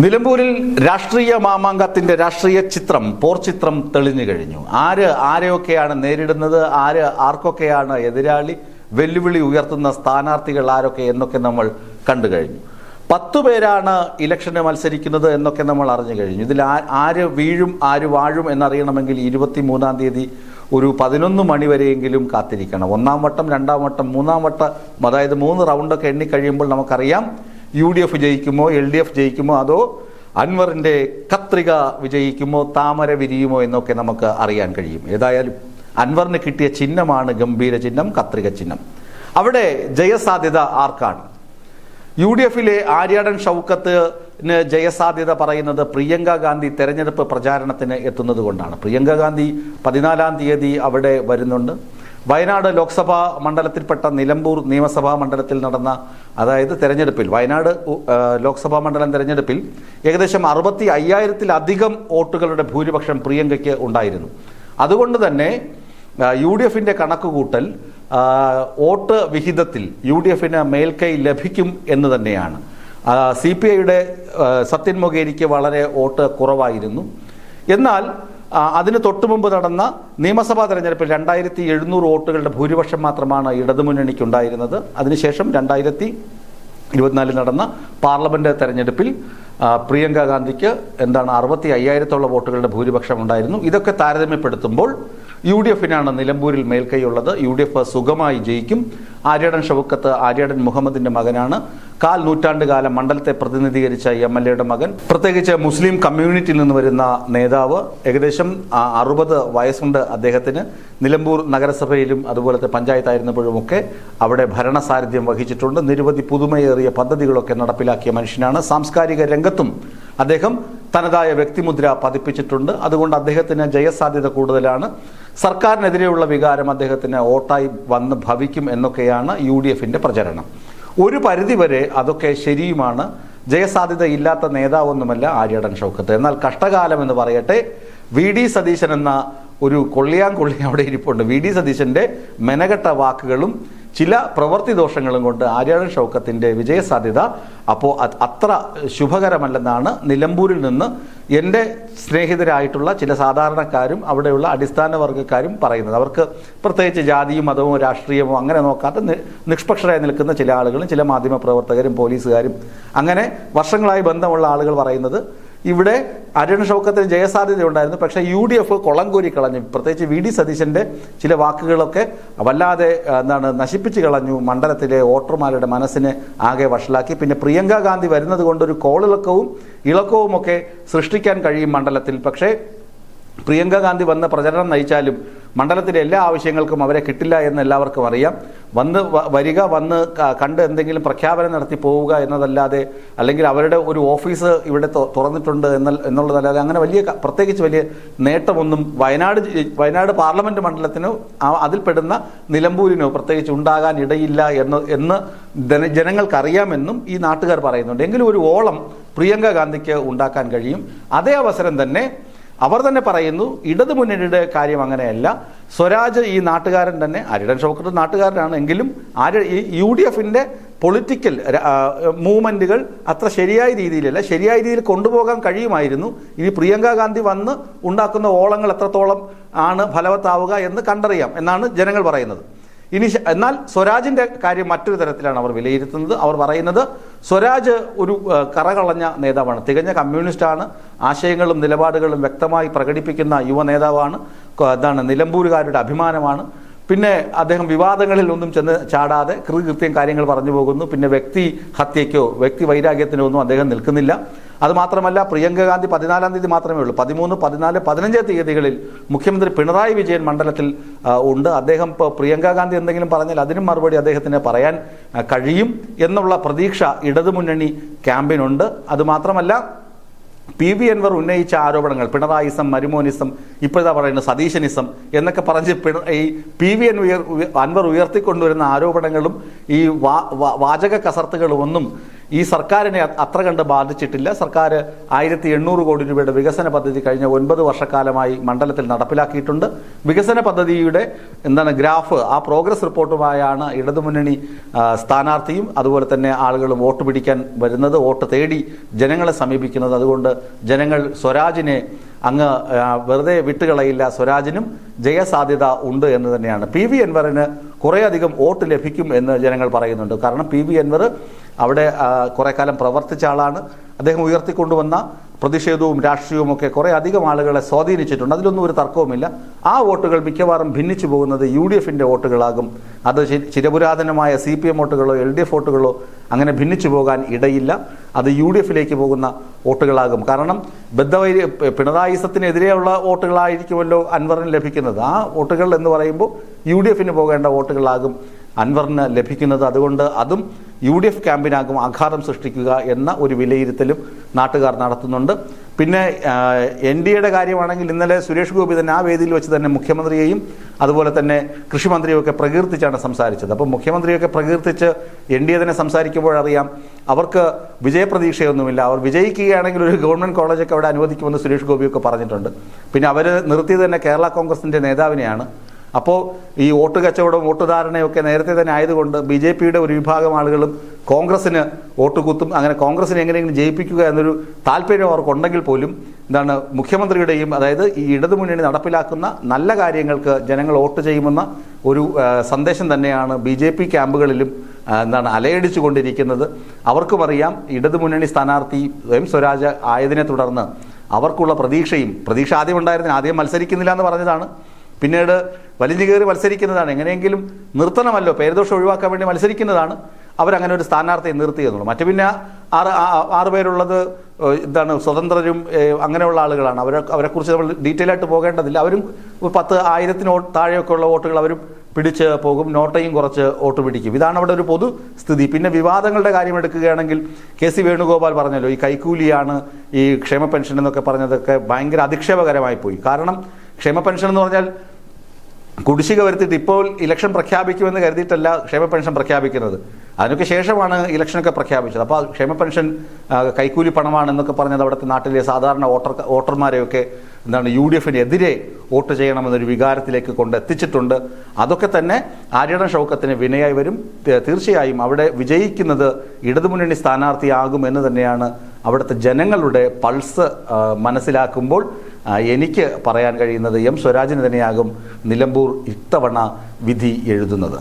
നിലമ്പൂരിൽ രാഷ്ട്രീയ മാമാങ്കത്തിന്റെ രാഷ്ട്രീയ ചിത്രം പോർചിത്രം തെളിഞ്ഞു കഴിഞ്ഞു. ആരെയൊക്കെയാണ് നേരിടുന്നത്, ആർക്കൊക്കെയാണ് എതിരാളി, വെല്ലുവിളി ഉയർത്തുന്ന സ്ഥാനാർത്ഥികൾ ആരൊക്കെ എന്നൊക്കെ നമ്മൾ കണ്ടു കഴിഞ്ഞു. 10 പേരാണ് ഇലക്ഷന് മത്സരിക്കുന്നത് എന്നൊക്കെ നമ്മൾ അറിഞ്ഞു കഴിഞ്ഞു. ഇതിൽ ആര് വീഴും ആര് വാഴും എന്നറിയണമെങ്കിൽ 23-ാം തീയതി ഒരു 11 മണി വരെയെങ്കിലും കാത്തിരിക്കണം. 1-ാം വട്ടം, 2-ാം വട്ടം, 3-ാം വട്ടം, അതായത് 3 റൗണ്ടൊക്കെ എണ്ണിക്കഴിയുമ്പോൾ നമുക്കറിയാം UDF ജയിക്കുമോ, LDF ജയിക്കുമോ, അതോ അൻവറിൻ്റെ കത്രിക വിജയിക്കുമോ, താമര വിരിയുമോ എന്നൊക്കെ നമുക്ക് അറിയാൻ കഴിയും. ഏതായാലും അൻവറിന് കിട്ടിയ ചിഹ്നമാണ് ഗംഭീര ചിഹ്നം, കത്രിക ചിഹ്നം. അവിടെ ജയസാധ്യത ആർക്കാണ്? UDFിലെ ആര്യാടൻ ഷൗക്കത്തിന് ജയസാധ്യത പറയുന്നത് പ്രിയങ്ക ഗാന്ധി തെരഞ്ഞെടുപ്പ് പ്രചാരണത്തിന് എത്തുന്നത് കൊണ്ടാണ്. പ്രിയങ്ക ഗാന്ധി 14-ാം തീയതി അവിടെ വരുന്നുണ്ട്. വയനാട് ലോക്സഭാ മണ്ഡലത്തിൽപ്പെട്ട നിലമ്പൂർ നിയമസഭാ മണ്ഡലത്തിൽ നടന്ന, അതായത് തെരഞ്ഞെടുപ്പിൽ, വയനാട് ലോക്സഭാ മണ്ഡലം തെരഞ്ഞെടുപ്പിൽ ഏകദേശം 65,000-ത്തിലധികം വോട്ടുകളുടെ ഭൂരിപക്ഷം പ്രിയങ്കയ്ക്ക് ഉണ്ടായിരുന്നു. അതുകൊണ്ട് തന്നെ UDFിൻ്റെ കണക്കുകൂട്ടൽ വോട്ട് വിഹിതത്തിൽ UDFിന് മേൽക്കൈ ലഭിക്കും എന്ന് തന്നെയാണ്. CPIയുടെ സത്യൻ മൊകേരിക്ക് വളരെ വോട്ട് കുറവായിരുന്നു. എന്നാൽ അതിന് തൊട്ടുമുമ്പ് നടന്ന നിയമസഭാ തെരഞ്ഞെടുപ്പിൽ 2,700 വോട്ടുകളുടെ ഭൂരിപക്ഷം മാത്രമാണ് ഇടതുമുന്നണിക്കുണ്ടായിരുന്നത്. അതിനുശേഷം 2024 നടന്ന പാർലമെന്റ് തെരഞ്ഞെടുപ്പിൽ പ്രിയങ്ക ഗാന്ധിക്ക് 65,000-ത്തോളം വോട്ടുകളുടെ ഭൂരിപക്ഷം ഉണ്ടായിരുന്നു. ഇതൊക്കെ താരതമ്യപ്പെടുത്തുമ്പോൾ UDFിനാണ് നിലമ്പൂരിൽ മേൽക്കൈയുള്ളത്. UDF സുഖമായി ജയിക്കും. ആര്യാടൻ ഷൗക്കത്ത് ആര്യാടൻ മുഹമ്മദിന്റെ മകനാണ്. 1/4 നൂറ്റാണ്ടുകാലം മണ്ഡലത്തെ പ്രതിനിധീകരിച്ച MLAയുടെ മകൻ. പ്രത്യേകിച്ച് മുസ്ലിം കമ്മ്യൂണിറ്റിയിൽ നിന്ന് വരുന്ന നേതാവ്. ഏകദേശം 60 വയസ്സുണ്ട് അദ്ദേഹത്തിന്. നിലമ്പൂർ നഗരസഭയിലും അതുപോലത്തെ പഞ്ചായത്തായിരുന്നപ്പോഴുമൊക്കെ അവിടെ ഭരണസാരഥ്യം വഹിച്ചിട്ടുണ്ട്. നിരവധി പുതുമയേറിയ പദ്ധതികളൊക്കെ നടപ്പിലാക്കിയ മനുഷ്യനാണ്. സാംസ്കാരിക രംഗത്തും അദ്ദേഹം തനതായ വ്യക്തിമുദ്ര പതിപ്പിച്ചിട്ടുണ്ട്. അതുകൊണ്ട് അദ്ദേഹത്തിന് ജയസാധ്യത കൂടുതലാണ്. സർക്കാരിനെതിരെയുള്ള വികാരം അദ്ദേഹത്തിന് വോട്ടായി വന്ന് ഭവിക്കും എന്നൊക്കെയാണ് UDFിൻ്റെ പ്രചരണം. ഒരു പരിധിവരെ അതൊക്കെ ശരിയുമാണ്. ജയസാധ്യത ഇല്ലാത്ത നേതാവൊന്നുമല്ല ആര്യാടൻ ഷൗക്കത്ത്. എന്നാൽ കഷ്ടകാലം എന്ന് പറയട്ടെ, VD സതീശൻ എന്ന ഒരു കൊള്ളി അവിടെ ഇരിപ്പുണ്ട്. VD സതീശൻ്റെ മെനകെട്ട വാക്കുകളും ചില പ്രവൃത്തി ദോഷങ്ങളും കൊണ്ട് ആര്യാടൻ ഷൗക്കത്തിൻ്റെ വിജയസാധ്യത അപ്പോൾ അത്ര ശുഭകരമല്ലെന്നാണ് നിലമ്പൂരിൽ നിന്ന് എൻ്റെ സ്നേഹിതരായിട്ടുള്ള ചില സാധാരണക്കാരും അവിടെയുള്ള അടിസ്ഥാന വർഗ്ഗക്കാരും പറയുന്നത്. അവർക്ക് പ്രത്യേകിച്ച് ജാതിയും മതവും രാഷ്ട്രീയമോ അങ്ങനെ നോക്കാത്ത നിഷ്പക്ഷരായി നിൽക്കുന്ന ചില ആളുകളും ചില മാധ്യമ പ്രവർത്തകരും പോലീസുകാരും അങ്ങനെ വർഷങ്ങളായി ബന്ധമുള്ള ആളുകൾ പറയുന്നത് ഇവിടെ ആര്യാടൻ ഷൗക്കത്തിന് ജയസാധ്യത ഉണ്ടായിരുന്നു. പക്ഷേ UDF കൊളം കോരി കളഞ്ഞു. പ്രത്യേകിച്ച് VD സതീശൻ്റെ ചില വാക്കുകളൊക്കെ വല്ലാതെ നശിപ്പിച്ച് കളഞ്ഞു. മണ്ഡലത്തിലെ വോട്ടർമാരുടെ മനസ്സിനെ ആകെ വഷളാക്കി. പിന്നെ പ്രിയങ്ക ഗാന്ധി വരുന്നത് കൊണ്ടൊരു കോളിളക്കവും ഇളക്കവുമൊക്കെ സൃഷ്ടിക്കാൻ കഴിയും മണ്ഡലത്തിൽ. പക്ഷേ പ്രിയങ്ക ഗാന്ധി വന്ന് പ്രചരണം നയിച്ചാലും മണ്ഡലത്തിലെ എല്ലാ ആവശ്യങ്ങൾക്കും അവരെ കിട്ടില്ല എന്ന് എല്ലാവർക്കും അറിയാം. വന്ന് കണ്ട് എന്തെങ്കിലും പ്രഖ്യാപനം നടത്തി പോവുക എന്നതല്ലാതെ, അല്ലെങ്കിൽ അവരുടെ ഒരു ഓഫീസ് ഇവിടെ തുറന്നിട്ടുണ്ട് എന്നുള്ളതല്ലാതെ അങ്ങനെ പ്രത്യേകിച്ച് വലിയ നേട്ടമൊന്നും വയനാട് പാർലമെന്റ് മണ്ഡലത്തിനോ അതിൽപ്പെടുന്ന നിലമ്പൂരിനോ പ്രത്യേകിച്ച് ഉണ്ടാകാൻ ഇടയില്ല എന്ന് ജനങ്ങൾക്കറിയാമെന്നും ഈ നാട്ടുകാർ പറയുന്നുണ്ട്. എങ്കിലും ഒരു ഓളം പ്രിയങ്ക ഗാന്ധിക്ക് ഉണ്ടാക്കാൻ കഴിയും. അതേ അവസരം തന്നെ അവർ തന്നെ പറയുന്നു, ഇടതുമുന്നണിയുടെ കാര്യം അങ്ങനെയല്ല. സ്വരാജ് ഈ നാട്ടുകാരൻ തന്നെ, ആര്യാടൻ ഷൗക്കത്ത് നാട്ടുകാരനാണ് എങ്കിലും UDFിൻ്റെ പൊളിറ്റിക്കൽ മൂവ്മെൻറ്റുകൾ അത്ര ശരിയായ രീതിയിലല്ല, ശരിയായ രീതിയിൽ കൊണ്ടുപോകാൻ കഴിയുമായിരുന്നു. ഇനി പ്രിയങ്ക ഗാന്ധി വന്ന് ഉണ്ടാക്കുന്ന ഓളങ്ങൾ എത്രത്തോളം ആണ് ഫലവത്താവുക എന്ന് കണ്ടറിയാം എന്നാണ് ജനങ്ങൾ പറയുന്നത്. എന്നാൽ സ്വരാജിൻ്റെ കാര്യം മറ്റൊരു തരത്തിലാണ് അവർ വിലയിരുത്തുന്നത്. അവർ പറയുന്നത് സ്വരാജ് ഒരു കറകളഞ്ഞ നേതാവാണ്, തികഞ്ഞ കമ്മ്യൂണിസ്റ്റാണ്, ആശയങ്ങളും നിലപാടുകളും വ്യക്തമായി പ്രകടിപ്പിക്കുന്ന യുവ നേതാവാണ്, നിലമ്പൂരുകാരുടെ അഭിമാനമാണ്. പിന്നെ അദ്ദേഹം വിവാദങ്ങളിൽ ഒന്നും ചെന്ന് ചാടാതെ കൃത്യം കാര്യങ്ങൾ പറഞ്ഞു പോകുന്നു. പിന്നെ വ്യക്തി ഹത്യയ്ക്കോ വ്യക്തി വൈരാഗ്യത്തിനോ ഒന്നും അദ്ദേഹം നിൽക്കുന്നില്ല. അതുമാത്രമല്ല, പ്രിയങ്ക ഗാന്ധി 14-ാം തീയതി മാത്രമേ ഉള്ളൂ. 13, 14, 15 തീയതികളിൽ മുഖ്യമന്ത്രി പിണറായി വിജയൻ മണ്ഡലത്തിൽ ഉണ്ട്. അദ്ദേഹം ഇപ്പോൾ പ്രിയങ്ക ഗാന്ധി എന്തെങ്കിലും പറഞ്ഞാൽ അതിനും മറുപടി അദ്ദേഹത്തിന് പറയാൻ കഴിയും എന്നുള്ള പ്രതീക്ഷ ഇടതുമുന്നണി ക്യാമ്പിനുണ്ട്. അതുമാത്രമല്ല, PV അൻവർ ഉന്നയിച്ച ആരോപണങ്ങൾ, പിണറായിസം, മരുമോനിസം, ഇപ്പോഴാ പറയുന്നത് സതീശനിസം എന്നൊക്കെ പറഞ്ഞ് ഈ PV അൻവർ ഉയർത്തിക്കൊണ്ടുവരുന്ന ആരോപണങ്ങളും ഈ വാചക കസർത്തുകളും ഒന്നും ഈ സർക്കാരിനെ അത്ര കണ്ട് ബാധിച്ചിട്ടില്ല. സർക്കാർ 1800 കോടി രൂപയുടെ വികസന പദ്ധതി കഴിഞ്ഞ 9 വർഷക്കാലമായി മണ്ഡലത്തിൽ നടപ്പിലാക്കിയിട്ടുണ്ട്. വികസന പദ്ധതിയുടെ ഗ്രാഫ്, ആ പ്രോഗ്രസ് റിപ്പോർട്ടുമായാണ് ഇടതുമുന്നണി സ്ഥാനാർത്ഥിയും അതുപോലെ തന്നെ ആളുകളും വോട്ട് പിടിക്കാൻ വരുന്നത്, വോട്ട് തേടി ജനങ്ങളെ സമീപിക്കുന്നത്. അതുകൊണ്ട് ജനങ്ങൾ സ്വരാജിനെ അങ്ങ് വെറുതെ വിട്ടുകളയില്ല. സ്വരാജിനും ജയസാധ്യത ഉണ്ട് എന്ന് തന്നെയാണ്. PV അൻവറിന് കുറേയധികം വോട്ട് ലഭിക്കും എന്ന് ജനങ്ങൾ പറയുന്നുണ്ട്. കാരണം PV അൻവർ അവിടെ കുറെ കാലം പ്രവർത്തിച്ച ആളാണ്. അദ്ദേഹം ഉയർത്തിക്കൊണ്ടുവന്ന പ്രതിഷേധവും രാഷ്ട്രീയവും ഒക്കെ കുറേ അധികം ആളുകളെ സ്വാധീനിച്ചിട്ടുണ്ട്. അതിലൊന്നും ഒരു തർക്കവുമില്ല. ആ വോട്ടുകൾ മിക്കവാറും ഭിന്നിച്ചു പോകുന്നത് UDFന്റെ വോട്ടുകളാകും. അത് ചിരപുരാതനമായ CPM വോട്ടുകളോ LDF വോട്ടുകളോ അങ്ങനെ ഭിന്നിച്ചു പോകാൻ ഇടയില്ല. അത് UDFിലേക്ക് പോകുന്ന വോട്ടുകളാകും. കാരണം പിണറായിസത്തിനെതിരെയുള്ള വോട്ടുകളായിരിക്കുമല്ലോ അൻവറിന് ലഭിക്കുന്നത്. ആ വോട്ടുകൾ എന്ന് പറയുമ്പോൾ UDFന് പോകേണ്ട വോട്ടുകളാകും അൻവറിന് ലഭിക്കുന്നത്. അതുകൊണ്ട് അതും UDF ക്യാമ്പിനാകും ആഘാതം സൃഷ്ടിക്കുക എന്ന ഒരു വിലയിരുത്തലും നാട്ടുകാർ നടത്തുന്നുണ്ട്. പിന്നെ NDAയുടെ കാര്യമാണെങ്കിൽ ഇന്നലെ സുരേഷ് ഗോപി തന്നെ ആ വേദിയിൽ വെച്ച് തന്നെ മുഖ്യമന്ത്രിയെയും അതുപോലെ തന്നെ കൃഷിമന്ത്രിയും ഒക്കെ പ്രകീർത്തിച്ചാണ് സംസാരിച്ചത്. അപ്പോൾ മുഖ്യമന്ത്രിയൊക്കെ പ്രകീർത്തിച്ച് NDA തന്നെ സംസാരിക്കുമ്പോഴറിയാം അവർക്ക് വിജയപ്രതീക്ഷയൊന്നുമില്ല. അവർ വിജയിക്കുകയാണെങ്കിൽ ഒരു ഗവൺമെൻറ് കോളേജൊക്കെ അവിടെ അനുവദിക്കുമെന്ന് സുരേഷ് ഗോപിയൊക്കെ പറഞ്ഞിട്ടുണ്ട്. പിന്നെ അവർ നിർത്തിയത് തന്നെ കേരള കോൺഗ്രസിൻ്റെ നേതാവിനെയാണ്. അപ്പോൾ ഈ വോട്ട് കച്ചവടവും വോട്ടുധാരണയൊക്കെ നേരത്തെ തന്നെ ആയതുകൊണ്ട് BJPയുടെ ഒരു വിഭാഗം ആളുകളും കോൺഗ്രസിന് വോട്ട് കുത്തും. അങ്ങനെ കോൺഗ്രസിനെ എങ്ങനെയെങ്കിലും ജയിപ്പിക്കുക എന്നൊരു താല്പര്യം അവർക്കുണ്ടെങ്കിൽ പോലും മുഖ്യമന്ത്രിയുടെയും അതായത് ഈ ഇടതുമുന്നണി നടപ്പിലാക്കുന്ന നല്ല കാര്യങ്ങൾക്ക് ജനങ്ങൾ വോട്ട് ചെയ്യുമെന്ന ഒരു സന്ദേശം തന്നെയാണ് BJP ക്യാമ്പുകളിലും അലയടിച്ചു കൊണ്ടിരിക്കുന്നത്. അവർക്കും അറിയാം ഇടതുമുന്നണി സ്ഥാനാർത്ഥി സ്വരാജ് ആയതിനെ തുടർന്ന് അവർക്കുള്ള പ്രതീക്ഷ ആദ്യം ഉണ്ടായിരുന്നില്ല. ആദ്യം മത്സരിക്കുന്നില്ല എന്ന് പറഞ്ഞതാണ്. പിന്നീട് വലിഞ്ഞു കയറി മത്സരിക്കുന്നതാണ്. എങ്ങനെയെങ്കിലും നിർത്തണമല്ലോ, പേരുദോഷം ഒഴിവാക്കാൻ വേണ്ടി മത്സരിക്കുന്നതാണ്. അവരങ്ങനെ ഒരു സ്ഥാനാർത്ഥിയെ നിർത്തിയെന്നുള്ളൂ. മറ്റു പിന്നെ ആറ് പേരുള്ളത് സ്വതന്ത്രരും അങ്ങനെയുള്ള ആളുകളാണ്. അവരെക്കുറിച്ച് നമ്മൾ ഡീറ്റെയിൽ ആയിട്ട് പോകേണ്ടതില്ല. അവരും 10,000 താഴെയൊക്കെ ഉള്ള വോട്ടുകൾ അവരും പിടിച്ച് പോകും. നോട്ടയും കുറച്ച് വോട്ട് പിടിക്കും. ഇതാണ് അവിടെ ഒരു പൊതു സ്ഥിതി. പിന്നെ വിവാദങ്ങളുടെ കാര്യം എടുക്കുകയാണെങ്കിൽ KC വേണുഗോപാൽ പറഞ്ഞല്ലോ, ഈ കൈക്കൂലിയാണ് ഈ ക്ഷേമ പെൻഷൻ എന്നൊക്കെ പറഞ്ഞതൊക്കെ ഭയങ്കര അധിക്ഷേപകരമായി പോയി. കാരണം ക്ഷേമ പെൻഷൻ എന്ന് പറഞ്ഞാൽ കുടിശ്ശിക വരുത്തിയിട്ട് ഇപ്പോൾ ഇലക്ഷൻ പ്രഖ്യാപിക്കുമെന്ന് കരുതിയിട്ടല്ല ക്ഷേമ പെൻഷൻ പ്രഖ്യാപിക്കുന്നത്. അതിനൊക്കെ ശേഷമാണ് ഇലക്ഷനൊക്കെ പ്രഖ്യാപിച്ചത്. അപ്പോൾ ക്ഷേമ പെൻഷൻ കൈക്കൂലി പണമാണെന്നൊക്കെ പറഞ്ഞത് അവിടുത്തെ നാട്ടിലെ സാധാരണ വോട്ടർമാരെയൊക്കെ UDFനെതിരെ വോട്ട് ചെയ്യണമെന്നൊരു വികാരത്തിലേക്ക് കൊണ്ടെത്തിച്ചിട്ടുണ്ട്. അതൊക്കെ തന്നെ ആര്യടൻ ഷൗക്കത്തിന് വിനയായി വരും. തീർച്ചയായും അവിടെ വിജയിക്കുന്നത് ഇടതുമുന്നണി സ്ഥാനാർത്ഥിയാകും എന്ന് തന്നെയാണ് അവിടുത്തെ ജനങ്ങളുടെ പൾസ് മനസ്സിലാക്കുമ്പോൾ എനിക്ക് പറയാൻ കഴിയുന്നത്. സ്വരാജിന് തന്നെയാകും നിലമ്പൂർ ഇത്തവണ വിധി എഴുതുന്നത്.